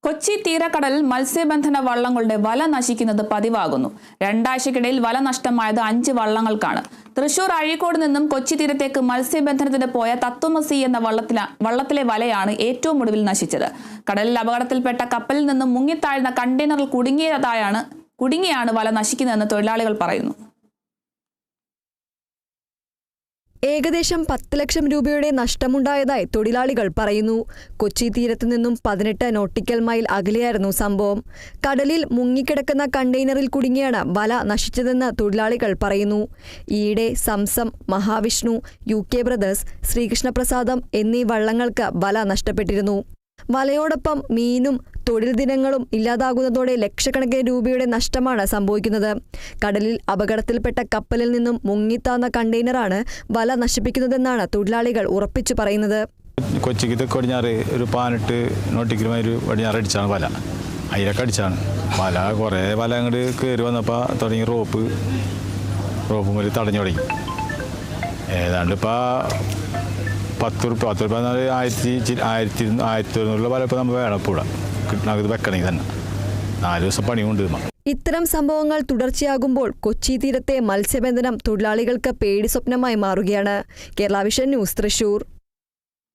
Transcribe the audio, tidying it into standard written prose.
കൊച്ചി തീരക്കടലിൽ മത്സ്യബന്ധന വള്ളങ്ങളുടെ വല നശിക്കുന്നത് പതിവാകുന്നു. രണ്ടാഴ്ചക്കിടയിൽ വല നഷ്ടമായത് 5 വള്ളങ്ങൾക്കാണ്. തൃശൂർ അഴീക്കോട് നിന്നും കൊച്ചി തീരത്തേക്ക് മത്സ്യബന്ധനത്തിന് പോയ തത്വമസി എന്ന വള്ളത്തിലെ വലയാണ് ഏറ്റവും ഒടുവിൽ നശിച്ചത്. കടലിൽ അപകടത്തിൽപ്പെട്ട കപ്പലിൽ നിന്നും മുങ്ങിത്താഴ്ന്ന കണ്ടെയ്നറിൽ കുടുങ്ങിയാണ് വല നശിക്കുന്നതെന്ന് തൊഴിലാളികൾ പറയുന്നു. ഏകദേശം 10 ലക്ഷം രൂപയുടെ നഷ്ടമുണ്ടായതായി തൊഴിലാളികൾ പറയുന്നു. കൊച്ചി തീരത്തു നിന്നും 18 നോട്ടിക്കൽ മൈൽ അകലെയായിരുന്നു സംഭവം. കടലിൽ മുങ്ങിക്കിടക്കുന്ന കണ്ടെയ്നറിൽ കുടുങ്ങിയാണ് വല നശിച്ചതെന്ന് തൊഴിലാളികൾ പറയുന്നു. ഈയിടെ സംസം, മഹാവിഷ്ണു, UK ബ്രദേഴ്സ്, ശ്രീകൃഷ്ണപ്രസാദം എന്നീ വള്ളങ്ങൾക്ക് വല നഷ്ടപ്പെട്ടിരുന്നു. വലയോടൊപ്പം മീനും തൊഴിൽ ദിനങ്ങളും ഇല്ലാതാകുന്നതോടെ ലക്ഷക്കണക്കിന് രൂപയുടെ നഷ്ടമാണ് സംഭവിക്കുന്നത്. കടലിൽ അപകടത്തിൽപ്പെട്ട കപ്പലിൽ നിന്നും മുങ്ങിത്താന്ന കണ്ടെയ്നറാണ് വല നശിപ്പിക്കുന്നതെന്നാണ് തൊഴിലാളികൾ ഉറപ്പിച്ചു പറയുന്നത്. കൊച്ചിക്ക് തെക്കടിഞ്ഞാറ് ഒരു 18 നോട്ടിക്കൽ മൈൽ പടിഞ്ഞാറ് അടിച്ചാണ് വല. അതിലൊക്കെ അടിച്ചാണ് വല. കുറേ വല അങ്ങോട്ട് കയറി വന്നപ്പോൾ തുടങ്ങി റോപ്പ് മുതൽ തടഞ്ഞു തുടങ്ങി. ഏതാണ്ട് ഇപ്പോൾ 10 രൂപ 1100 വല ഇപ്പോൾ നമ്മൾ വേണം ഇപ്പോൾ കിട്ടണത് വെക്കണമെങ്കിൽ തന്നെ 4 ദിവസം പണി കൊണ്ട്. ഇത്തരം സംഭവങ്ങൾ തുടർച്ചയാകുമ്പോൾ കൊച്ചി തീരത്തെ മത്സ്യബന്ധനം തൊഴിലാളികൾക്ക് പേടി സ്വപ്നമായി മാറുകയാണ്. Kerala vision news, Thrissur.